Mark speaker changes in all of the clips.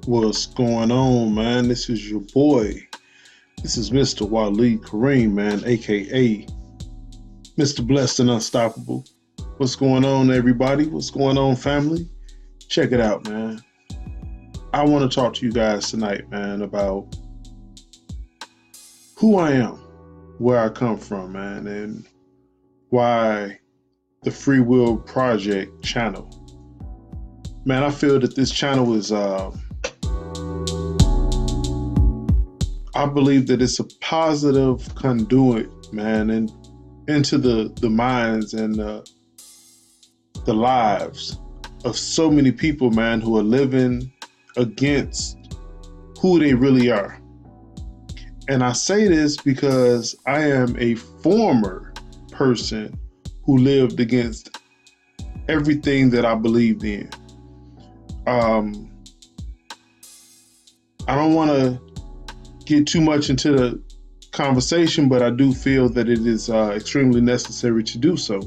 Speaker 1: What's going on, man? This is your boy. This is Mr. Waleed Kareem, man, aka Mr. Blessed and Unstoppable. What's going on, everybody? What's going on, family? Check it out, man. I want to talk to you guys tonight, man, about who I am, where I come from, man, and why the Free Will Project channel. Man, I feel that this channel is I believe that it's a positive conduit, man, and into the minds and the lives of so many people, man, who are living against who they really are. And I say this because I am a former person who lived against everything that I believed in. I don't want to get too much into the conversation, but I do feel that it is extremely necessary to do so.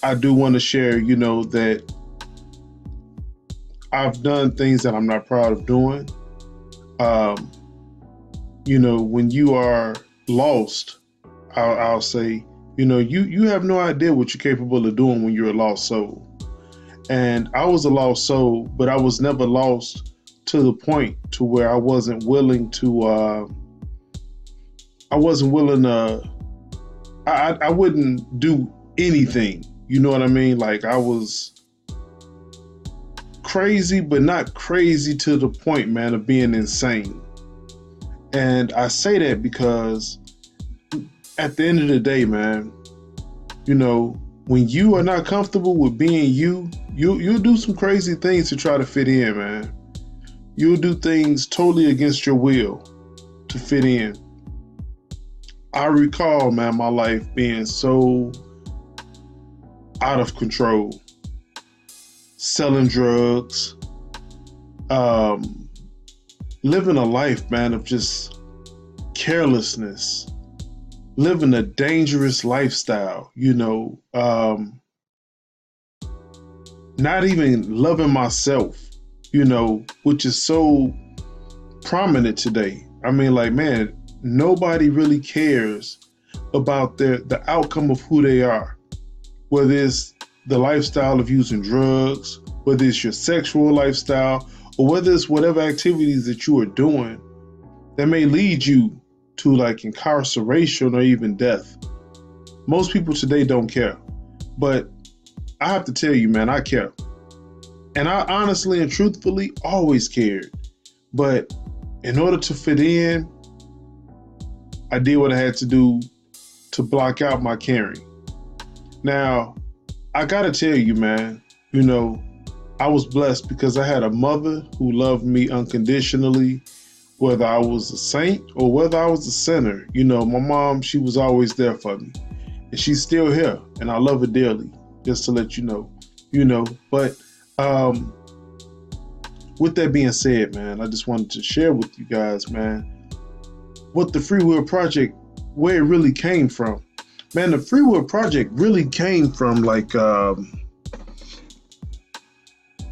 Speaker 1: I do want to share, that I've done things that I'm not proud of doing. When you are lost, I'll say, you have no idea what you're capable of doing when you're a lost soul. And I was a lost soul, but I was never lost to the point to where I wasn't willing to, I wouldn't do anything. You know what I mean? Like, I was crazy, but not crazy to the point, man, of being insane. And I say that because at the end of the day, man, when you are not comfortable with being you'll do some crazy things to try to fit in, man. You'll do things totally against your will to fit in. I recall, man, my life being so out of control. Selling drugs, living a life, man, of just carelessness, living a dangerous lifestyle, not even loving myself, which is so prominent today. I mean, like, man, nobody really cares about the outcome of who they are, whether it's the lifestyle of using drugs, whether it's your sexual lifestyle, or whether it's whatever activities that you are doing that may lead you to like incarceration or even death. Most people today don't care, but I have to tell you, man, I care. And I honestly and truthfully always cared. But in order to fit in, I did what I had to do to block out my caring. Now, I gotta tell you, man, I was blessed because I had a mother who loved me unconditionally, whether I was a saint or whether I was a sinner. My mom, she was always there for me. And she's still here, and I love her dearly, just to let you know. But with that being said, man, I just wanted to share with you guys, man, what the Free Will Project, where it really came from. Man, the Free Will Project really came from like,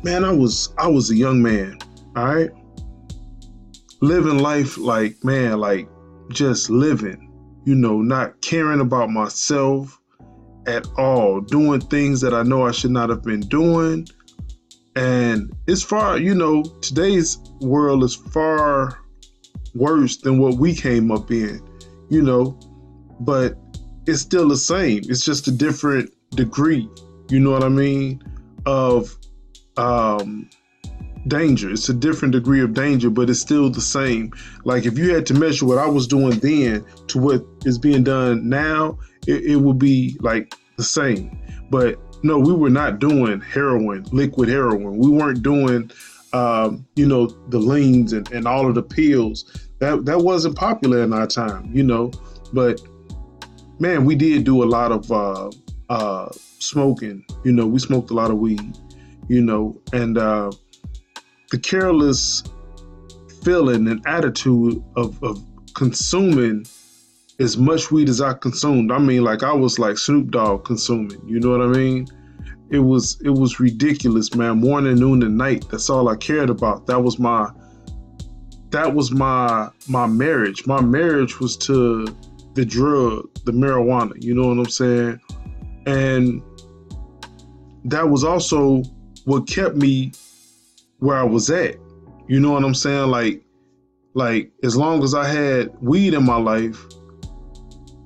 Speaker 1: man, I was a young man, all right? Living life like, man, like just living, not caring about myself at all, doing things that I know I should not have been doing. And it's far, today's world is far worse than what we came up in, but it's still the same. It's just a different degree, you know what I mean, of danger. It's a different degree of danger, but it's still the same. Like, if you had to measure what I was doing then to what is being done now, it would be like the same. But no, we were not doing heroin, liquid heroin. We weren't doing, the leans and all of the pills. That wasn't popular in our time, But man, we did do a lot of smoking. We smoked a lot of weed. And the careless feeling and attitude of consuming as much weed as I consumed. I mean, like, I was like Snoop Dogg consuming, you know what I mean? it was ridiculous, man. Morning, noon, and night. That's all I cared about. That was my marriage. My marriage was to the drug, the marijuana. You know what I'm saying? And that was also what kept me where I was at. You know what I'm saying? Like as long as I had weed in my life,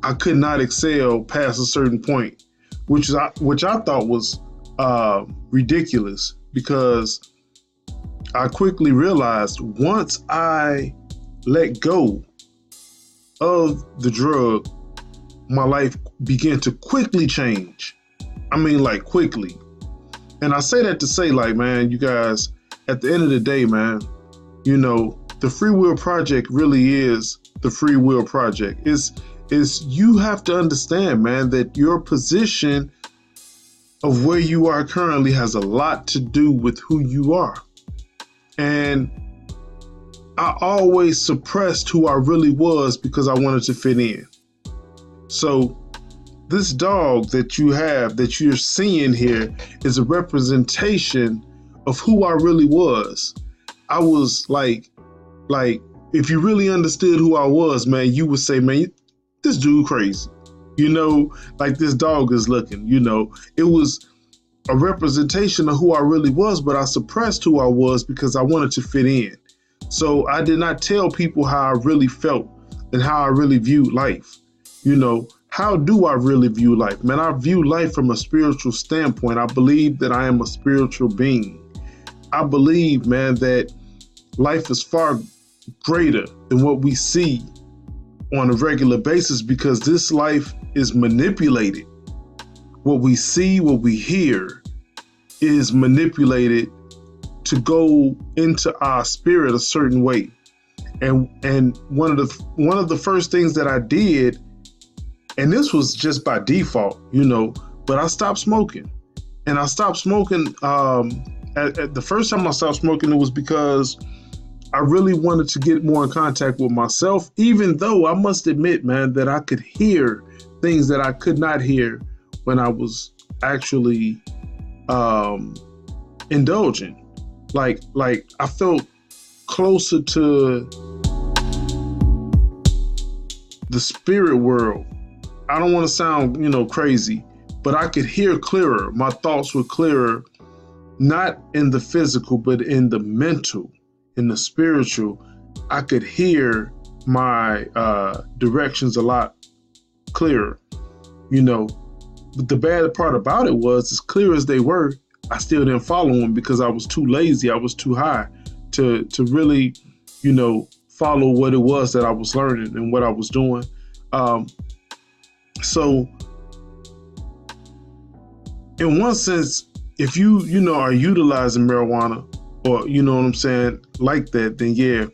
Speaker 1: I could not excel past a certain point, which I thought was ridiculous, because I quickly realized once I let go of the drug, my life began to quickly change. I mean, like, quickly. And I say that to say, like, man, you guys, at the end of the day, man, you know, the Free Will Project really is the Free Will Project. Is you have to understand, man, that your position of where you are currently has a lot to do with who you are. And I always suppressed who I really was because I wanted to fit in. So this dog that you have, that you're seeing here, is a representation of who I really was. I was like, if you really understood who I was, man, you would say, man, this dude crazy. You know, like this dog is looking, you know. It was a representation of who I really was, but I suppressed who I was because I wanted to fit in. So I did not tell people how I really felt and how I really viewed life. You know, how do I really view life? Man, I view life from a spiritual standpoint. I believe that I am a spiritual being. I believe, man, that life is far greater than what we see on a regular basis, because this life is manipulated. What we see, what we hear is manipulated to go into our spirit a certain way. And one of the first things that I did, and this was just by default, you know, but I stopped smoking. And I stopped smoking, at the first time I stopped smoking, it was because I really wanted to get more in contact with myself, even though I must admit, man, that I could hear things that I could not hear when I was actually indulging. Like I felt closer to the spirit world. I don't want to sound, you know, crazy, but I could hear clearer. My thoughts were clearer, not in the physical, but in the mental. In the spiritual, I could hear my directions a lot clearer, you know. But the bad part about it was, as clear as they were, I still didn't follow them because I was too lazy. I was too high to really, you know, follow what it was that I was learning and what I was doing. So in one sense, if you know, are utilizing marijuana, or, you know what I'm saying, like that, then yeah,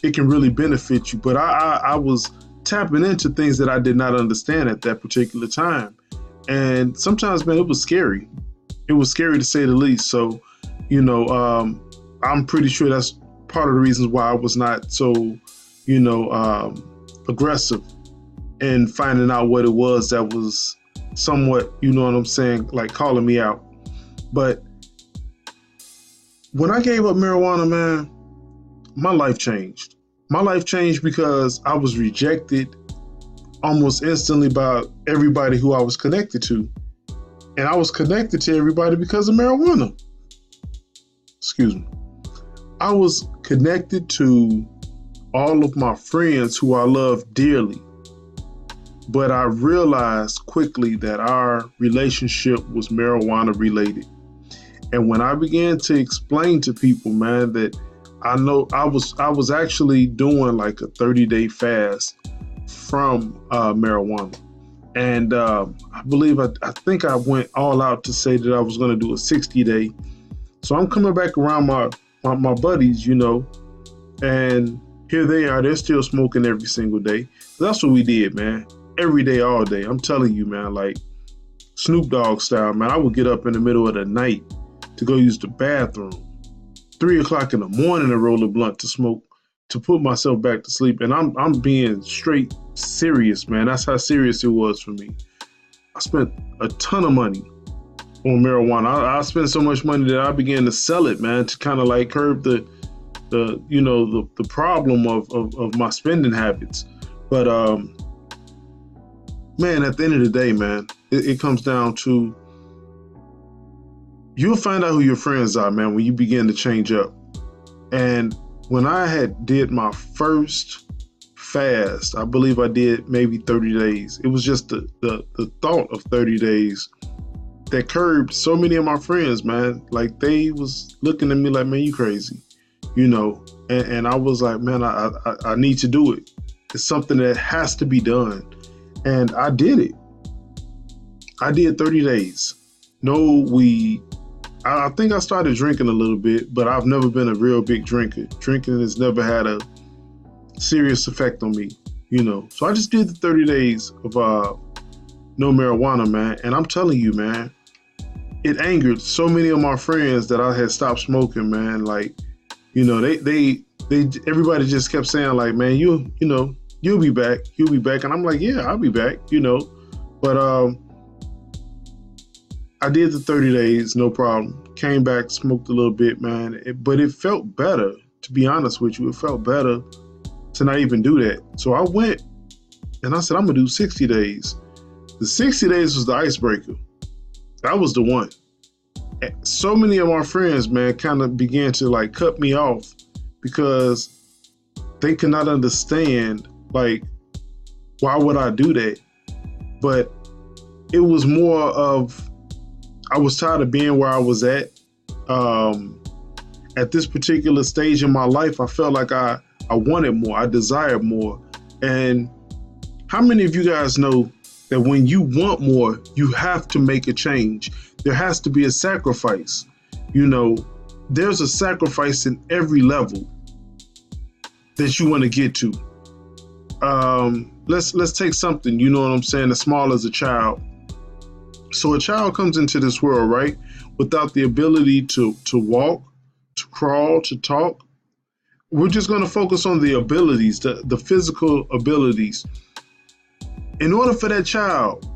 Speaker 1: it can really benefit you. But I was tapping into things that I did not understand at that particular time. And sometimes, man, it was scary. It was scary to say the least. So, you know, I'm pretty sure that's part of the reasons why I was not so, you know, aggressive in finding out what it was that was somewhat, you know what I'm saying, like calling me out. But when I gave up marijuana, man, my life changed. My life changed because I was rejected almost instantly by everybody who I was connected to. And I was connected to everybody because of marijuana. Excuse me. I was connected to all of my friends who I love dearly. But I realized quickly that our relationship was marijuana related. And when I began to explain to people, man, that I know I was actually doing like a 30-day fast from marijuana. And I think I went all out to say that I was going to do a 60-day. So I'm coming back around my buddies, you know, and here they are. They're still smoking every single day. That's what we did, man. Every day, all day. I'm telling you, man, like Snoop Dogg style, man. I would get up in the middle of the night to go use the bathroom, 3 o'clock in the morning, to roll a blunt to smoke, to put myself back to sleep. And I'm being straight serious, man. That's how serious it was for me. I spent a ton of money on marijuana. I spent so much money that I began to sell it, man, to kind of like curb the the problem of my spending habits. But man, at the end of the day, man, it comes down to, you'll find out who your friends are, man, when you begin to change up. And when I had did my first fast, I believe I did maybe 30 days. It was just the thought of 30 days that curbed so many of my friends, man. Like, they was looking at me like, man, you crazy, you know? And I was like, man, I need to do it. It's something that has to be done. And I did it. I did 30 days. No weed. I think I started drinking a little bit, but I've never been a real big drinker. Drinking has never had a serious effect on me, you know. So I just did the 30 days of no marijuana, man. And I'm telling you, man, it angered so many of my friends that I had stopped smoking, man. Like, you know, they everybody just kept saying like, man, you'll be back. You'll be back. And I'm like, yeah, I'll be back, you know. But I did the 30 days, no problem. Came back, smoked a little bit, man. But it felt better, to be honest with you. It felt better to not even do that. So I went and I said, I'm going to do 60 days. The 60 days was the icebreaker. That was the one. So many of my friends, man, kind of began to like cut me off because they could not understand, like, why would I do that? But it was more of, I was tired of being where I was at. At this particular stage in my life, I felt like I wanted more. I desired more. And how many of you guys know that when you want more, you have to make a change? There has to be a sacrifice. You know, there's a sacrifice in every level that you want to get to. Let's take something, you know what I'm saying, as small as a child. So a child comes into this world, right, without the ability to walk, to crawl, to talk. We're just going to focus on the abilities, the physical abilities. In order for that child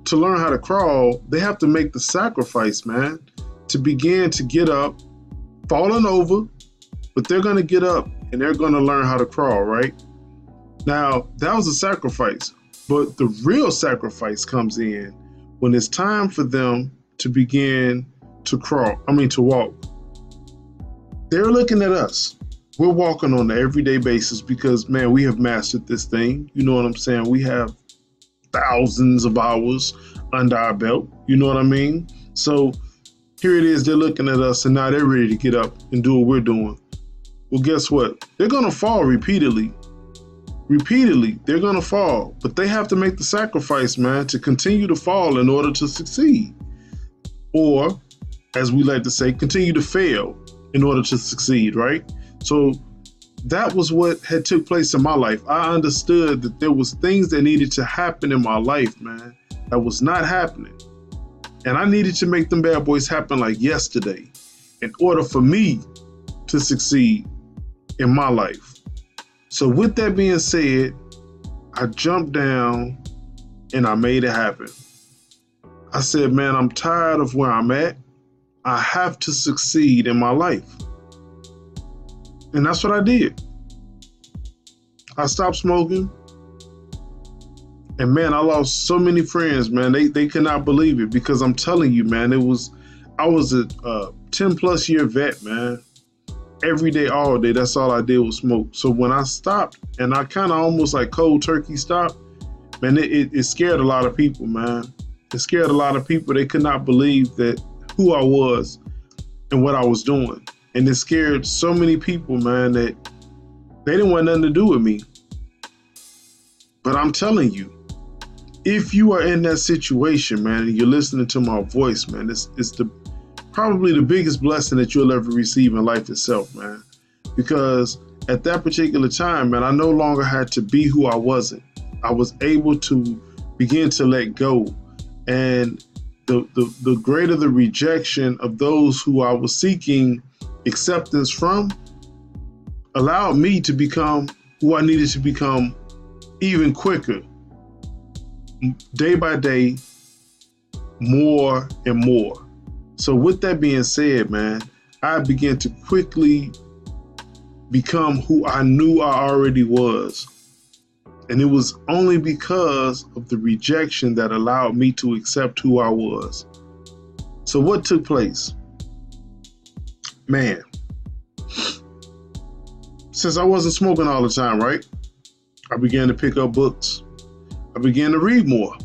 Speaker 1: to learn how to crawl, they have to make the sacrifice, man, to begin to get up, falling over, but they're going to get up and they're going to learn how to crawl, right? Now, that was a sacrifice, but the real sacrifice comes in when it's time for them to begin to to walk. They're looking at us. We're walking on an everyday basis because, man, we have mastered this thing. You know what I'm saying? We have thousands of hours under our belt. You know what I mean? So here it is. They're looking at us and now they're ready to get up and do what we're doing. Well, guess what? They're going to fall repeatedly. They're going to fall, but they have to make the sacrifice, man, to continue to fall in order to succeed. Or, as we like to say, continue to fail in order to succeed, right? So that was what had took place in my life. I understood that there was things that needed to happen in my life, man, that was not happening. And I needed to make them bad boys happen like yesterday in order for me to succeed in my life. So with that being said, I jumped down and I made it happen. I said, man, I'm tired of where I'm at. I have to succeed in my life. And that's what I did. I stopped smoking. And man, I lost so many friends, man. They could not believe it because I'm telling you, man, I was a 10 plus year vet, man. Every day, all day, that's all I did was smoke. So when I stopped, and I kind of almost like cold turkey stopped, man, it scared a lot of people, man. It scared a lot of people. They could not believe that who I was and what I was doing. And it scared so many people, man, that they didn't want nothing to do with me. But I'm telling you, if you are in that situation, man, and you're listening to my voice, man, it's probably the biggest blessing that you'll ever receive in life itself, man. Because at that particular time, man, I no longer had to be who I wasn't. I was able to begin to let go. And the greater the rejection of those who I was seeking acceptance from allowed me to become who I needed to become even quicker. Day by day, more and more. So with that being said, man, I began to quickly become who I knew I already was. And it was only because of the rejection that allowed me to accept who I was. So what took place? Man, since I wasn't smoking all the time, right? I began to pick up books. I began to read more.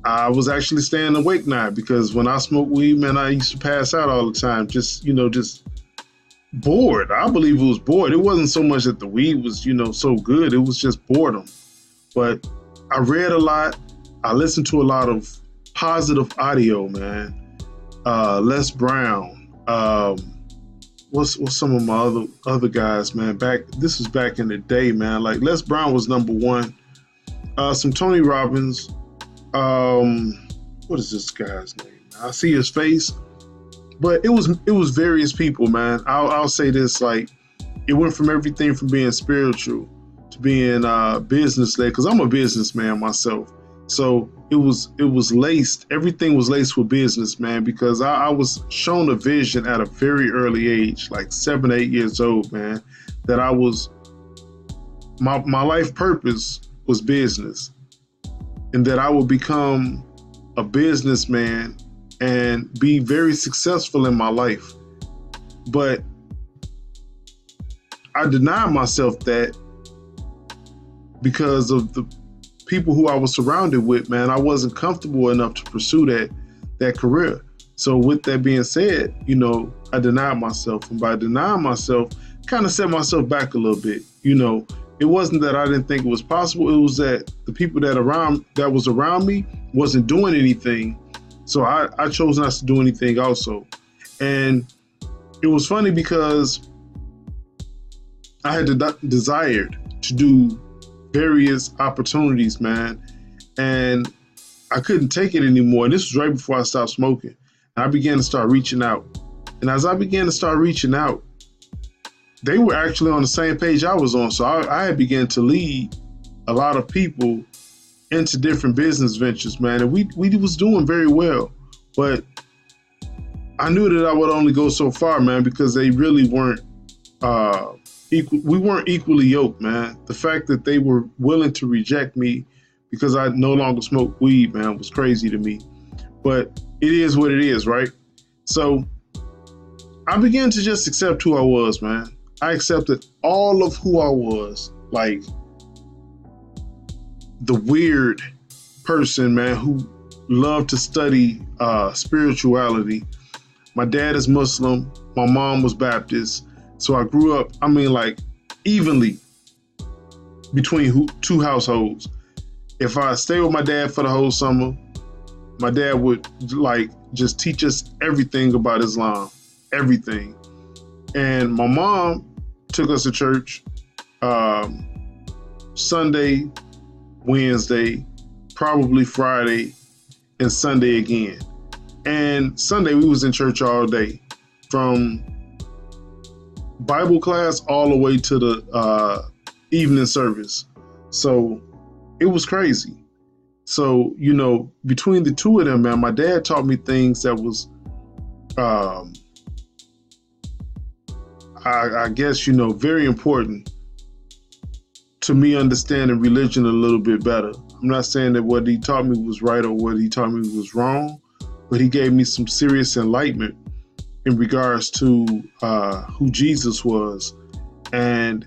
Speaker 1: I was actually staying awake now because when I smoked weed, man, I used to pass out all the time. Just bored. I believe it was bored. It wasn't so much that the weed was, so good. It was just boredom. But I read a lot. I listened to a lot of positive audio, man. Les Brown. What's some of my other guys, man? This was back in the day, man. Like Les Brown was number one. Some Tony Robbins. What is this guy's name? I see his face. But it was various people, man. I'll say this, like, it went from everything from being spiritual to being business-led, because I'm a businessman myself. So it was laced, everything was laced with business, man, because I was shown a vision at a very early age, like 7, 8 years old, man, that my life purpose was business, and that I would become a businessman and be very successful in my life. But I denied myself that because of the people who I was surrounded with, man. I wasn't comfortable enough to pursue that career. So with that being said, I denied myself. And by denying myself, kind of set myself back a little bit. It wasn't that I didn't think it was possible. It was that the people that was around me wasn't doing anything. So I chose not to do anything also. And it was funny because I had desired to do various opportunities, man, and I couldn't take it anymore. And this was right before I stopped smoking. And I began to start reaching out. And as I began to start reaching out, they were actually on the same page I was on. So I had began to lead a lot of people into different business ventures, man. And we was doing very well. But I knew that I would only go so far, man, because they really weren't we weren't equally yoked, man. The fact that they were willing to reject me because I no longer smoked weed, man, was crazy to me. But it is what it is, right? So I began to just accept who I was, man. I accepted all of who I was, like the weird person, man, who loved to study spirituality. My dad is Muslim. My mom was Baptist. So I grew up, evenly between two households. If I stayed with my dad for the whole summer, my dad would just teach us everything about Islam, everything. And my mom took us to church Sunday, Wednesday, probably Friday, and Sunday again. And Sunday we was in church all day, from Bible class all the way to the evening service. So it was crazy. So, between the two of them, man, my dad taught me things that was, I guess, very important to me understanding religion a little bit better. I'm not saying that what he taught me was right or what he taught me was wrong, but he gave me some serious enlightenment in regards to who Jesus was. And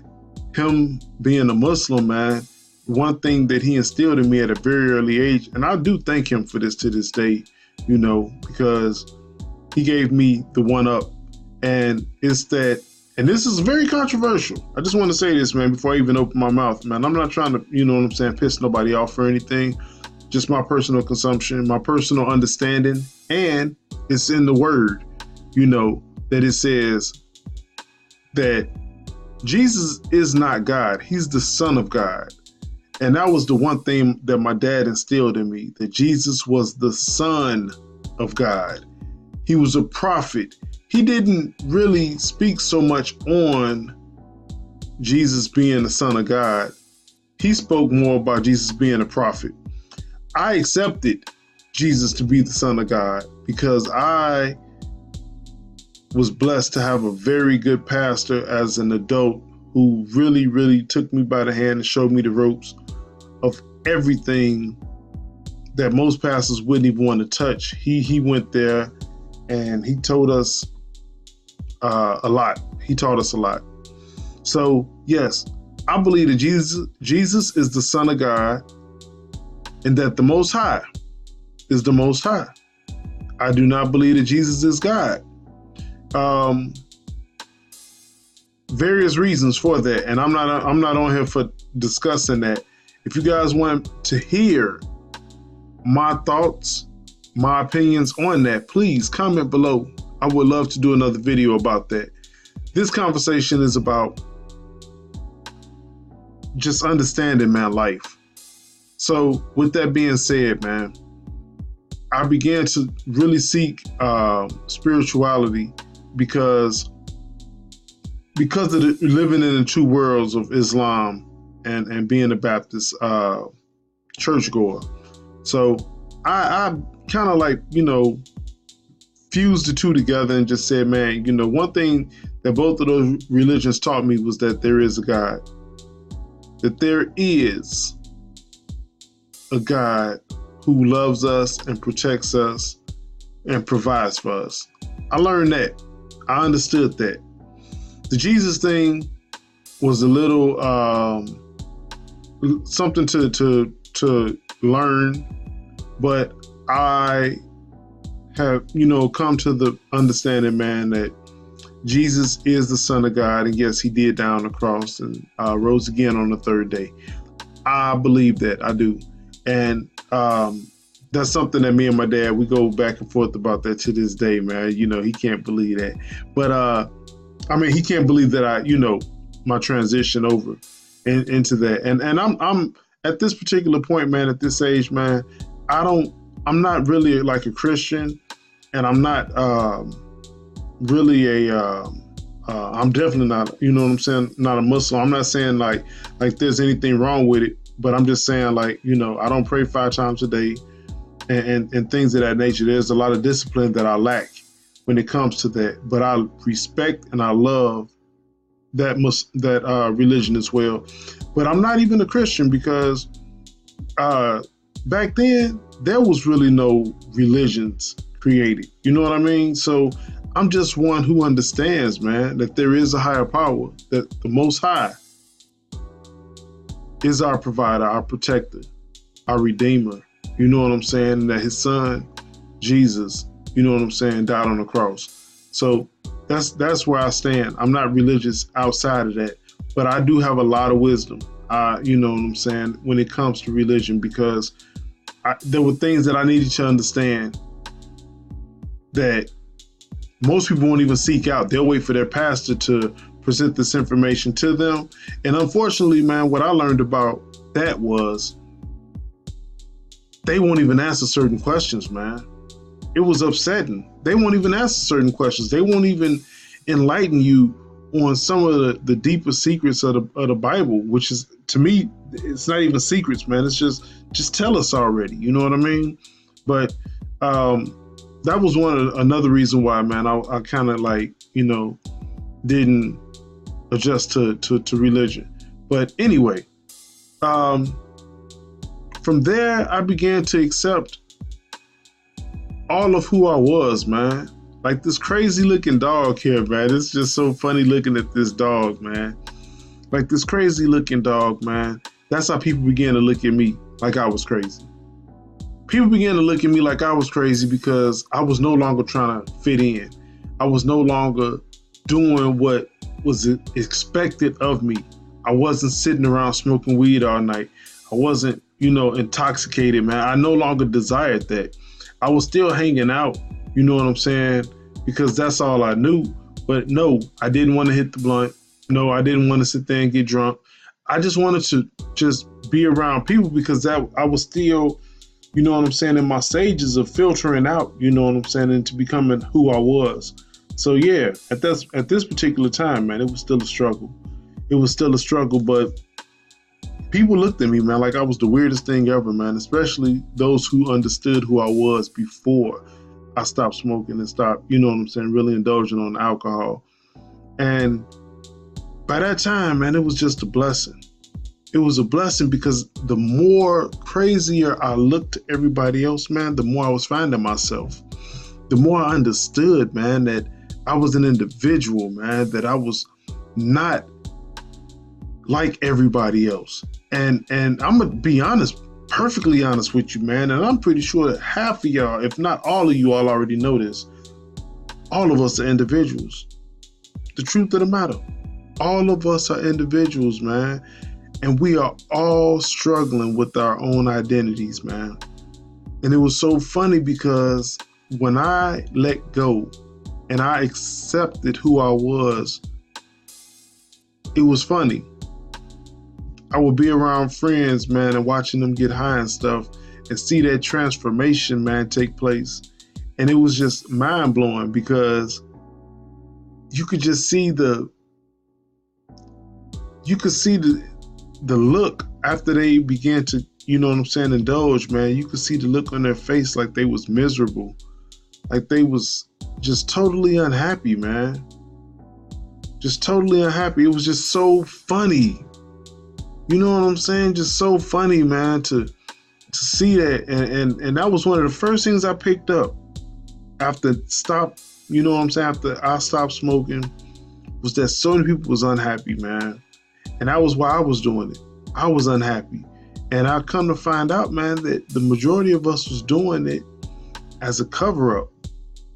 Speaker 1: him being a Muslim, man, one thing that he instilled in me at a very early age, and I do thank him for this to this day, because he gave me the one up. And it's that, and this is very controversial. I just want to say this, man, before I even open my mouth, man. I'm not trying to, piss nobody off or anything. Just my personal consumption, my personal understanding. And it's in the word, that it says that Jesus is not God. He's the Son of God. And that was the one thing that my dad instilled in me, that Jesus was the Son of God. He was a prophet. He didn't really speak so much on Jesus being the Son of God. He spoke more about Jesus being a prophet. I accepted Jesus to be the Son of God, because I was blessed to have a very good pastor as an adult who really, really took me by the hand and showed me the ropes of everything that most pastors wouldn't even want to touch. He went there and he told us a lot. He taught us a lot. So yes, I believe that Jesus is the Son of God, and that the Most High is the Most High. I do not believe that Jesus is God. Various reasons for that, and I'm not on here for discussing that. If you guys want to hear my thoughts, my opinions on that, please comment below. I would love to do another video about that. This conversation is about just understanding, man, life. So with that being said, man, I began to really seek spirituality because of the living in the two worlds of Islam and being a Baptist churchgoer. So I kind of like, fused the two together and just said, man, one thing that both of those religions taught me was that there is a God, that there is a God who loves us and protects us and provides for us. I learned that. I understood that. The Jesus thing was a little something to learn, but I have, come to the understanding, man, that Jesus is the Son of God, and yes, he did die on the cross and rose again on the third day. I believe that. I do. And that's something that me and my dad, we go back and forth about that to this day, man. He can't believe that. But he can't believe that I, my transition over into that. And I'm at this particular point, man, at this age, man, I'm not really like a Christian, and I'm not really I'm definitely not, not a Muslim. I'm not saying like there's anything wrong with it, but I'm just saying I don't pray 5 times a day and things of that nature. There's a lot of discipline that I lack when it comes to that, but I respect and I love that religion as well. But I'm not even a Christian because back then there was really no religions created. You know what I mean? So I'm just one who understands, man, that there is a higher power, that the Most High is our provider, our protector, our redeemer. You know what I'm saying? That his son, Jesus, died on the cross. So that's where I stand. I'm not religious outside of that, but I do have a lot of wisdom, when it comes to religion, because there were things that I needed to understand that most people won't even seek out. They'll wait for their pastor to present this information to them. And unfortunately, man, what I learned about that was they won't even answer certain questions, man. It was upsetting. They won't even answer certain questions. They won't even enlighten you on some of the deeper secrets of the Bible, which is, to me, it's not even secrets, man. It's just tell us already. You know what I mean? But that was another reason why, man, I kind of didn't adjust to religion. But anyway, from there, I began to accept all of who I was, man. Like this crazy looking dog here, man. It's just so funny looking at this dog, man. Like this crazy looking dog, man. That's how people began to look at me like I was crazy. People began to look at me like I was crazy because I was no longer trying to fit in. I was no longer doing what was expected of me. I wasn't sitting around smoking weed all night. I wasn't, intoxicated, man. I no longer desired that. I was still hanging out, you know what I'm saying? Because that's all I knew. But no, I didn't want to hit the blunt. No, I didn't want to sit there and get drunk. I just wanted to just be around people because I was still, you know what I'm saying, in my stages of filtering out, you know what I'm saying, into becoming who I was. So yeah, at this particular time, man, it was still a struggle. It was still a struggle, but people looked at me, man, like I was the weirdest thing ever, man, especially those who understood who I was before I stopped smoking and stopped, you know what I'm saying, really indulging on alcohol. And by that time, man, it was just a blessing. It was a blessing because the more crazier I looked to everybody else, man, the more I was finding myself. The more I understood, man, that I was an individual, man, that I was not like everybody else. And I'm gonna be honest, perfectly honest with you, man. And I'm pretty sure that half of y'all, if not all of you all already know this, all of us are individuals. The truth of the matter, all of us are individuals, man. And we are all struggling with our own identities, man. And it was so funny because when I let go and I accepted who I was, it was funny. I would be around friends, man, and watching them get high and stuff and see that transformation, man, take place. And it was just mind blowing because you could just see the look after they began to, you know what I'm saying, indulge, man. You could see the look on their face like they was miserable, like they was just totally unhappy, man. Just totally unhappy. It was just so funny. You know what I'm saying? Just so funny, man, to see that. And that was one of the first things I picked up after you know what I'm saying, after I stopped smoking, was that so many people was unhappy, man. And that was why I was doing it. I was unhappy. And I come to find out, man, that the majority of us was doing it as a cover-up.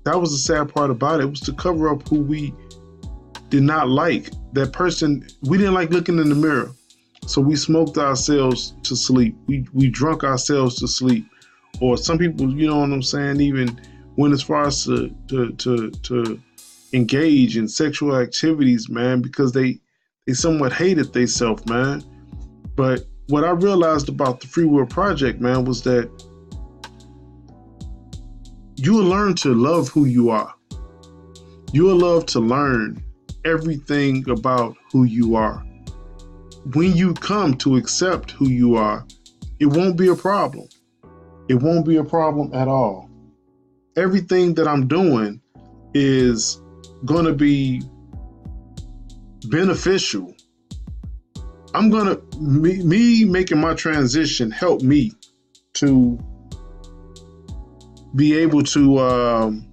Speaker 1: That was the sad part about it. It was to cover up who we did not like. That person, we didn't like looking in the mirror. So we smoked ourselves to sleep. We drunk ourselves to sleep. Or some people, you know what I'm saying, even went as far as to engage in sexual activities, man, because they somewhat hated themselves, man. But what I realized about the Free Will Project, man, was that you will learn to love who you are. You will love to learn everything about who you are. When you come to accept who you are, it won't be a problem. It won't be a problem at all. Everything that I'm doing is going to be beneficial. I'm going to, me making my transition help me to be able to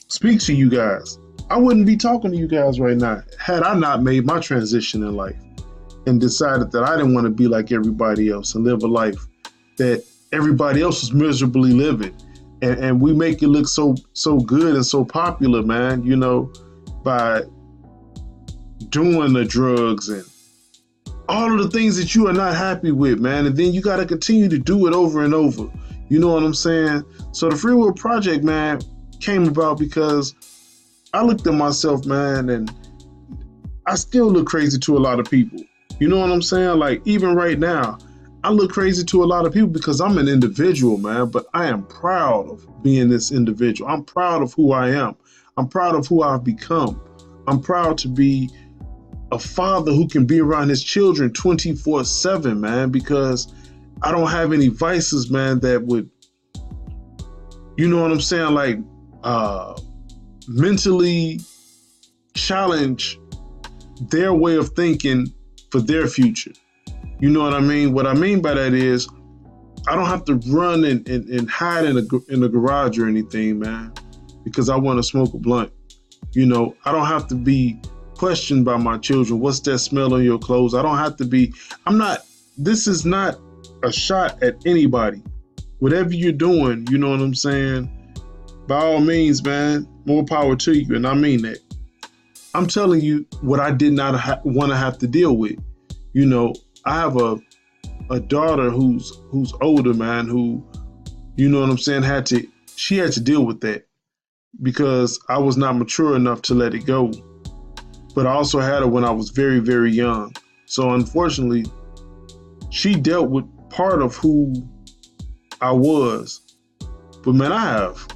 Speaker 1: speak to you guys. I wouldn't be talking to you guys right now had I not made my transition in life and decided that I didn't want to be like everybody else and live a life that everybody else is miserably living. And we make it look so good and so popular, man, you know, by doing the drugs and all of the things that you are not happy with, man. And then you got to continue to do it over and over. You know what I'm saying? So the Free Will Project, man, came about because I looked at myself, man, and I still look crazy to a lot of people. You know what I'm saying? Like, even right now, I look crazy to a lot of people because I'm an individual, man, but I am proud of being this individual. I'm proud of who I am. I'm proud of who I've become. I'm proud to be a father who can be around his children 24/7, man, because I don't have any vices, man, that would, you know what I'm saying, like mentally challenge their way of thinking for their future. You know what I mean? What I mean by that is I don't have to run and hide in the garage or anything, man, because I want to smoke a blunt. You know, I don't have to be questioned by my children. What's that smell on your clothes? I don't have to be, this is not a shot at anybody. Whatever you're doing, you know what I'm saying? By all means, man, more power to you. And I mean that. I'm telling you what I did not want to have to deal with. You know, I have a daughter who's older, man, who, you know what I'm saying, she had to deal with that because I was not mature enough to let it go. But I also had her when I was very, very young. So unfortunately, she dealt with part of who I was. But man, I have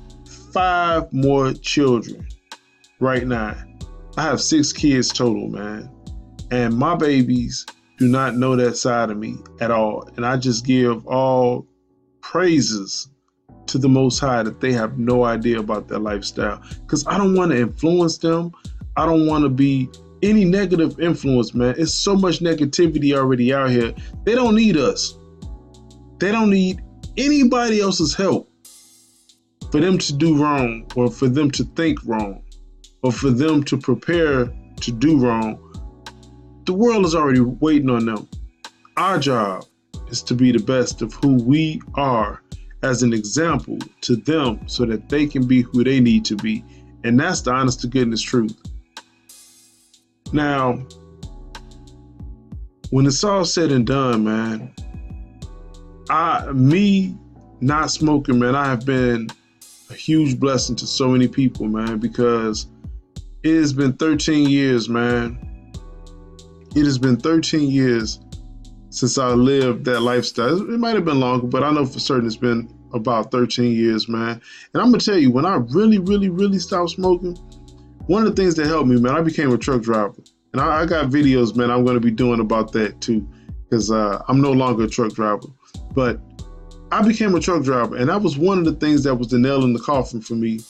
Speaker 1: 5 more children right now. I have 6 kids total, man. And my babies do not know that side of me at all. And I just give all praises to the Most High that they have no idea about their lifestyle. Because I don't want to influence them. I don't want to be any negative influence, man. It's so much negativity already out here. They don't need us. They don't need anybody else's help for them to do wrong, or for them to think wrong, or for them to prepare to do wrong. The world is already waiting on them. Our job is to be the best of who we are as an example to them so that they can be who they need to be. And that's the honest to goodness truth. Now, when it's all said and done, man, me not smoking, man, I have been a huge blessing to so many people, man, because it has been 13 years, man. It has been 13 years since I lived that lifestyle. It might have been longer, but I know for certain it's been about 13 years, man. And I'm going to tell you, when I really stopped smoking, one of the things that helped me, man, I became a truck driver. And I got videos, man, I'm going to be doing about that too, because I'm no longer a truck driver. But I became a truck driver, and that was one of the things that was the nail in the coffin for me,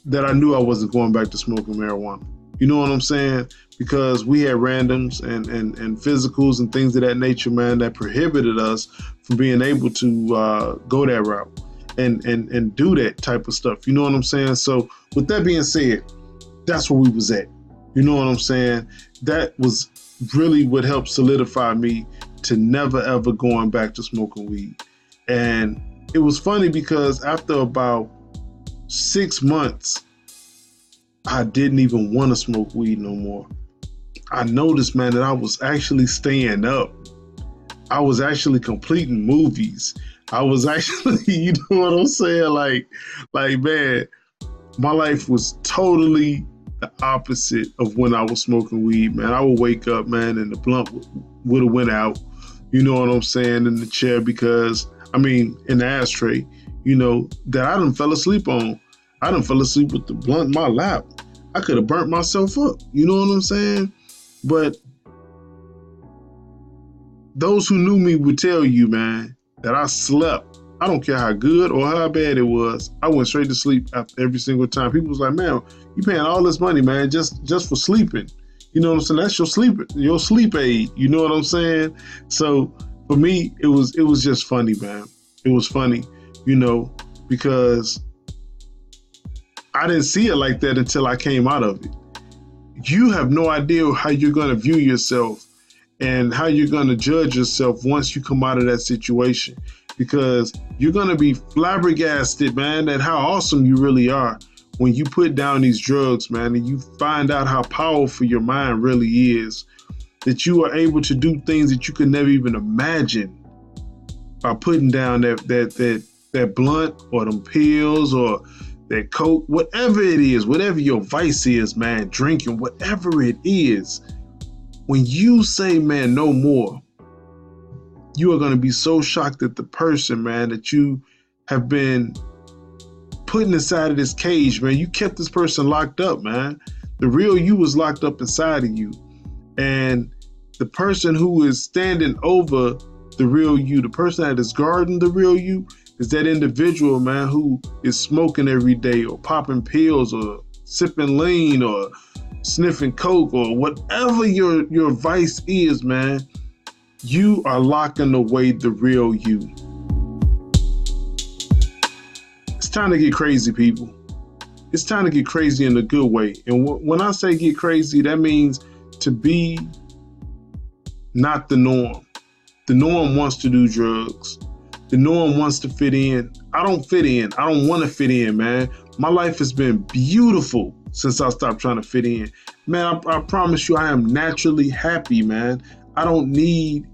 Speaker 1: that I knew I wasn't going back to smoking marijuana. You know what I'm saying? Because we had randoms and physicals and things of that nature, man, that prohibited us from being able to go that route and do that type of stuff. You know what I'm saying? So with that being said, that's where we was at. You know what I'm saying? That was really what helped solidify me to never, ever going back to smoking weed. And it was funny because after about 6 months, I didn't even want to smoke weed no more. I noticed, man, that I was actually staying up. I was actually completing movies. I was actually, you know what I'm saying? Like, man, my life was totally the opposite of when I was smoking weed, man. I would wake up, man, and the blunt would have went out, you know what I'm saying, in the chair in the ashtray, you know, that I done fell asleep on. I done fell asleep with the blunt in my lap. I could have burnt myself up, you know what I'm saying? But those who knew me would tell you, man, that I slept. I don't care how good or how bad it was. I went straight to sleep after every single time. People was like, man, you paying all this money, man, just for sleeping. You know what I'm saying? That's your sleep aid. You know what I'm saying? So for me, it was just funny, man. It was funny, you know, because I didn't see it like that until I came out of it. You have no idea how you're going to view yourself and how you're going to judge yourself once you come out of that situation, because you're going to be flabbergasted, man, at how awesome you really are when you put down these drugs, man, and you find out how powerful your mind really is, that you are able to do things that you could never even imagine by putting down that blunt or them pills or that coke, whatever it is, whatever your vice is, man, drinking, whatever it is. When you say, man, no more, you are going to be so shocked at the person, man, that you have been putting inside of this cage, man. You kept this person locked up, man. The real you was locked up inside of you. And the person who is standing over the real you, the person that is guarding the real you, is that individual, man, who is smoking every day or popping pills or sipping lean or sniffing coke or whatever your vice is, man. You are locking away the real you. It's time to get crazy, people. It's time to get crazy in a good way. And when I say get crazy, that means to be not the norm. The norm wants to do drugs. The norm wants to fit in. I don't fit in. I don't want to fit in, man. My life has been beautiful since I stopped trying to fit in. Man, I promise you, I am naturally happy, man. I don't need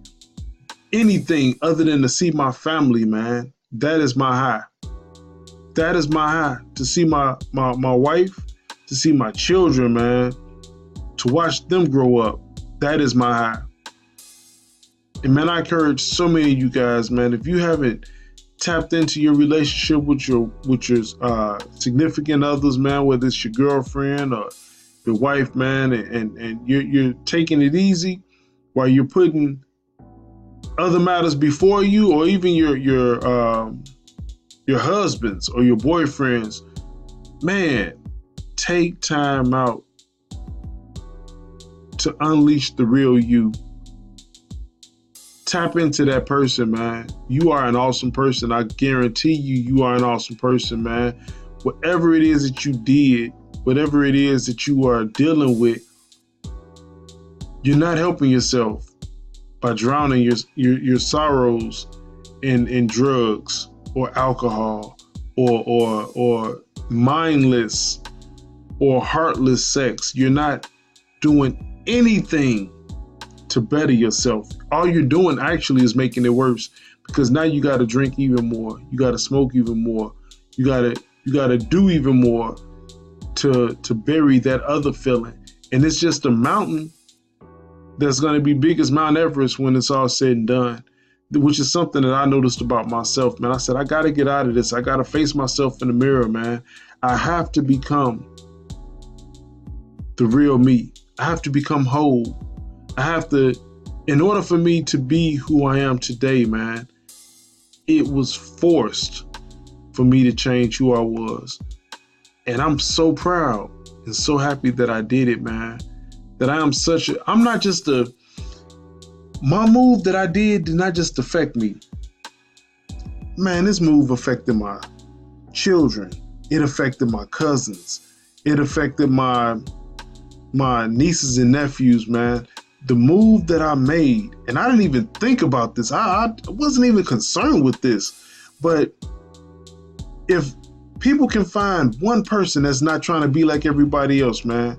Speaker 1: anything other than to see my family, man. That is my high. That is my high. To see my wife, to see my children, man, to watch them grow up. That is my high. And man, I encourage so many of you guys, man, if you haven't tapped into your relationship with your significant others, man, whether it's your girlfriend or your wife, man, and you're taking it easy while you're putting other matters before you, or even your husbands or your boyfriends, man, take time out to unleash the real you. Tap into that person, man. You are an awesome person. I guarantee you are an awesome person, man. Whatever it is that you did, whatever it is that you are dealing with, you're not helping yourself by drowning your sorrows in drugs or alcohol or mindless or heartless sex. You're not doing anything to better yourself. All you're doing actually is making it worse, because now you got to drink even more. You got to smoke even more. You got to do even more to bury that other feeling. And it's just a mountain that's going to be big as Mount Everest when it's all said and done, which is something that I noticed about myself, man. I said, I got to get out of this. I got to face myself in the mirror, man. I have to become the real me. I have to become whole. I have to, in order for me to be who I am today, man, it was forced for me to change who I was. And I'm so proud and so happy that I did it, man. That I'm not just my move that I did not just affect me. Man, this move affected my children. It affected my cousins. It affected my nieces and nephews, man. The move that I made, and I didn't even think about this. I wasn't even concerned with this. But if people can find one person that's not trying to be like everybody else, man,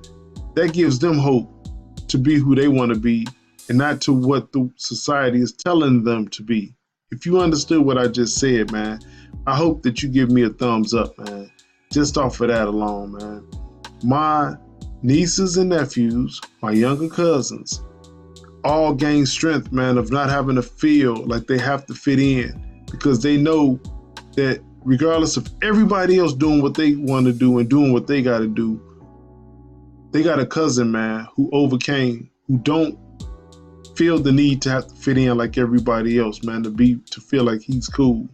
Speaker 1: that gives them hope to be who they want to be and not to what the society is telling them to be. If you understood what I just said, man, I hope that you give me a thumbs up, man. Just off of that alone, man. My nieces and nephews, my younger cousins, all gain strength, man, of not having to feel like they have to fit in, because they know that regardless of everybody else doing what they want to do and doing what they got to do, they got a cousin, man, who overcame, who don't feel the need to have to fit in like everybody else, man, to feel like he's cool.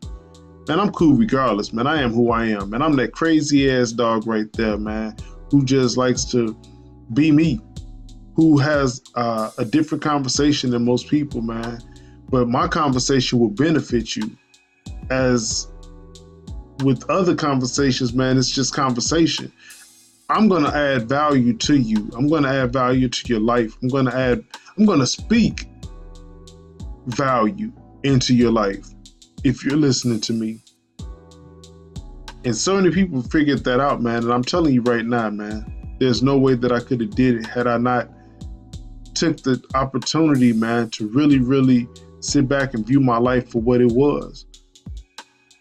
Speaker 1: Man, I'm cool regardless, man. I am who I am, man. I'm that crazy ass dog right there, man, who just likes to be me, who has a different conversation than most people, man. But my conversation will benefit you. As with other conversations, man, it's just conversation. I'm going to add value to you. I'm going to add value to your life. I'm going to speak value into your life if you're listening to me. And so many people figured that out, man. And I'm telling you right now, man, there's no way that I could have did it had I not took the opportunity, man, to really, really sit back and view my life for what it was.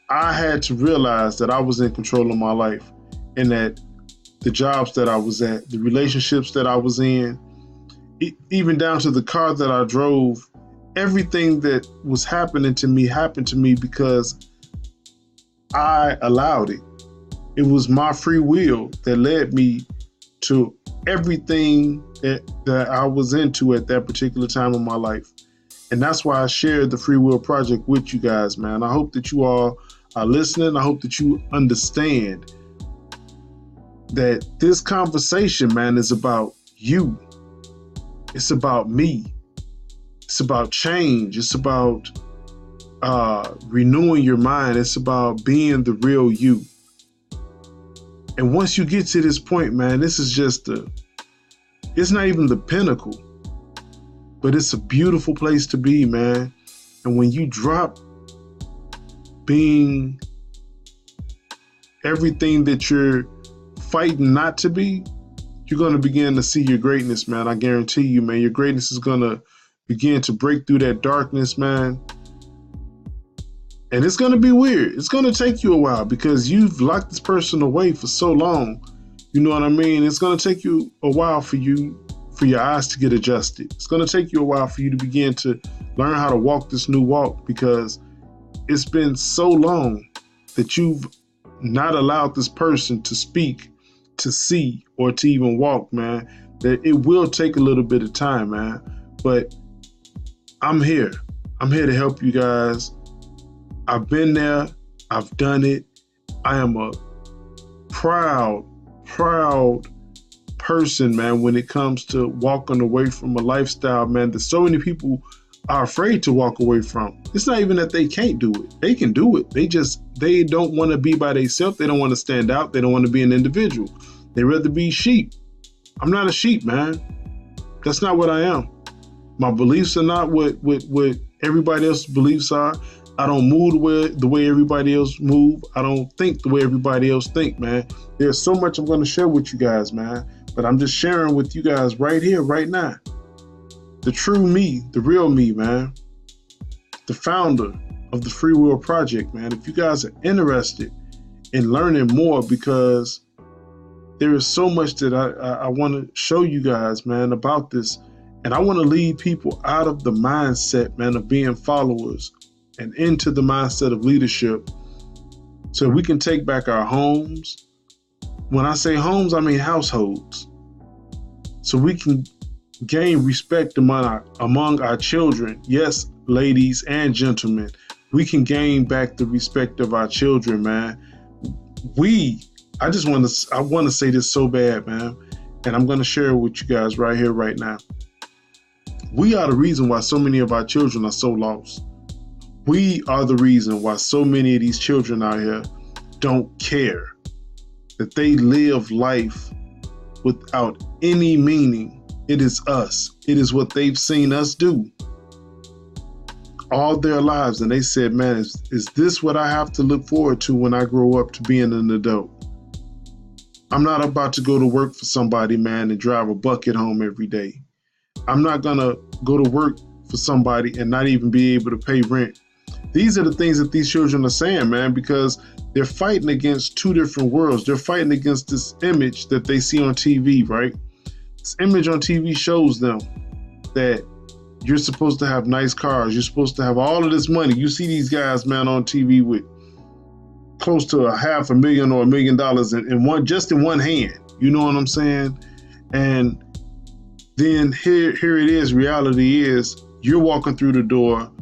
Speaker 1: I had to realize that I was in control of my life, and that the jobs that I was at, the relationships that I was in, even down to the car that I drove, everything that was happening to me happened to me because I allowed it. It was my free will that led me to everything that I was into at that particular time in my life. And that's why I shared the Free Will Project with you guys, man. I hope that you all are listening. I hope that you understand that this conversation, man, is about you. It's about me. It's about change. It's about renewing your mind. It's about being the real you. And once you get to this point, man, this is just it's not even the pinnacle, but it's a beautiful place to be, man. And when you drop being everything that you're fighting not to be, you're going to begin to see your greatness, man. I guarantee you, man, your greatness is going to begin to break through that darkness, man. And it's going to be weird. It's going to take you a while because you've locked this person away for so long. You know what I mean? It's going to take you a while for your eyes to get adjusted. It's going to take you a while for you to begin to learn how to walk this new walk, because it's been so long that you've not allowed this person to speak, to see, or to even walk, man, that it will take a little bit of time, man. But I'm here. I'm here to help you guys. I've been there. I've done it. I am a proud person, man, when it comes to walking away from a lifestyle, man, that so many people are afraid to walk away from. It's not even that they can't do it. They can do it. They don't want to be by themselves. They don't want to stand out. They don't want to be an individual. They rather be sheep. I'm not a sheep, man. That's not what I am. My beliefs are not what everybody else's beliefs are. I don't move the way everybody else move. I don't think the way everybody else think, man. There's so much I'm going to share with you guys, man. But I'm just sharing with you guys right here, right now. The true me, the real me, man. The founder of the Free Will Project, man. If you guys are interested in learning more, because there is so much that I want to show you guys, man, about this. And I want to lead people out of the mindset, man, of being followers and into the mindset of leadership, so we can take back our homes. When I say homes, I mean households. So we can gain respect among our children. Yes, ladies and gentlemen, we can gain back the respect of our children, man. I want to say this so bad, man, and I'm going to share it with you guys right here, right now. We are the reason why so many of our children are so lost. We are the reason why so many of these children out here don't care, that they live life without any meaning. It is us. It is what they've seen us do all their lives. And they said, man, is this what I have to look forward to when I grow up to being an adult? I'm not about to go to work for somebody, man, and drive a bucket home every day. I'm not going to go to work for somebody and not even be able to pay rent. These are the things that these children are saying, man, because they're fighting against two different worlds. They're fighting against this image that they see on TV, right? This image on TV shows them that you're supposed to have nice cars. You're supposed to have all of this money. You see these guys, man, on TV with close to $500,000 or $1 million in one hand. You know what I'm saying? And then here it is. Reality is you're walking through the door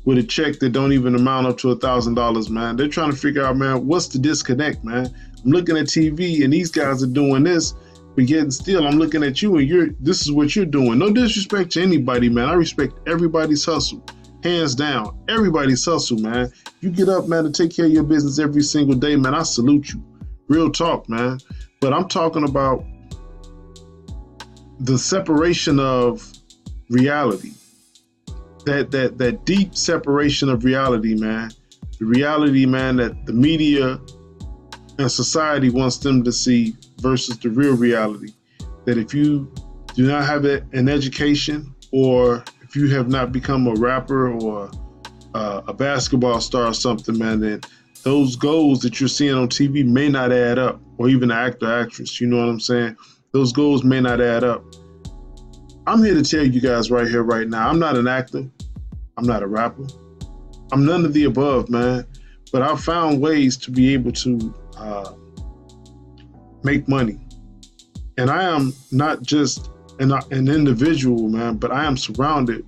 Speaker 1: with a check that don't even amount up to $1,000, man. They're trying to figure out, man, what's the disconnect, man? I'm looking at TV and these guys are doing this, but yet still I'm looking at you and this is what you're doing. No disrespect to anybody, man. I respect everybody's hustle, hands down. Everybody's hustle, man. You get up, man, to take care of your business every single day, man. I salute you. Real talk, man. But I'm talking about the separation of reality. That deep separation of reality, man. The reality, man, that the media and society wants them to see versus the real reality. That if you do not have an education, or if you have not become a rapper or a basketball star or something, man, then those goals that you're seeing on TV may not add up, or even an actor, actress, you know what I'm saying? Those goals may not add up. I'm here to tell you guys right here, right now, I'm not an actor. I'm not a rapper. I'm none of the above, man. But I've found ways to be able to make money. And I am not just an individual, man, but I am surrounded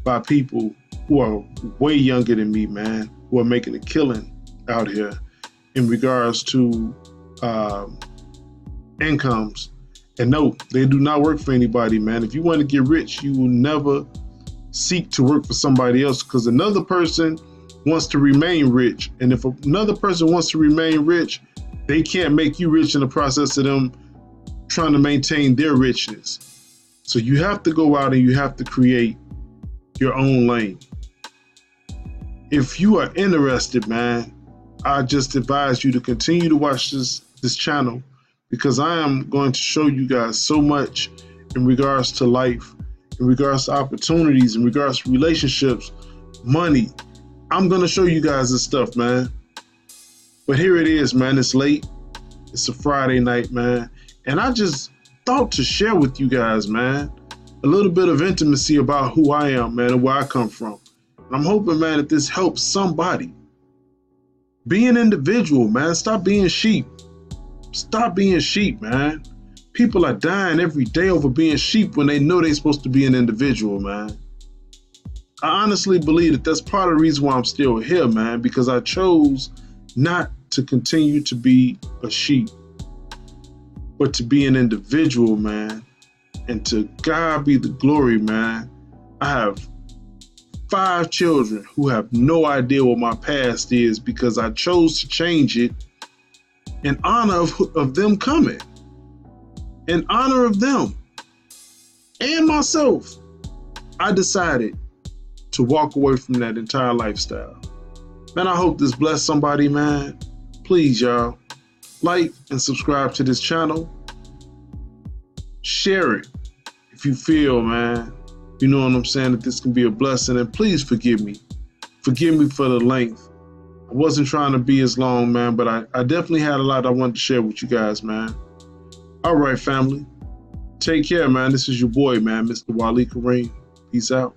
Speaker 1: by people who are way younger than me, man, who are making a killing out here in regards to incomes. And no, they do not work for anybody, man. If you want to get rich, you will never seek to work for somebody else, because another person wants to remain rich. And if another person wants to remain rich, they can't make you rich in the process of them trying to maintain their richness. So you have to go out and you have to create your own lane. If you are interested, man, I just advise you to continue to watch this channel, because I am going to show you guys so much in regards to life, in regards to opportunities, in regards to relationships, money. I'm going to show you guys this stuff, man. But here it is, man. It's late. It's a Friday night, man. And I just thought to share with you guys, man, a little bit of intimacy about who I am, man, and where I come from. And I'm hoping, man, that this helps somebody. Be an individual, man. Stop being sheep. Stop being sheep, man. People are dying every day over being sheep when they know they're supposed to be an individual, man. I honestly believe that that's part of the reason why I'm still here, man, because I chose not to continue to be a sheep, but to be an individual, man. And to God be the glory, man. I have 5 children who have no idea what my past is because I chose to change it in honor of them coming, in honor of them and myself. I decided to walk away from that entire lifestyle. Man, I hope this blessed somebody, man. Please, y'all, like and subscribe to this channel. Share it if you feel, man, you know what I'm saying, that this can be a blessing. And please forgive me. Forgive me for the length. I wasn't trying to be as long, man, but I definitely had a lot I wanted to share with you guys, man. All right, family. Take care, man. This is your boy, man, Mr. Wally Kareem. Peace out.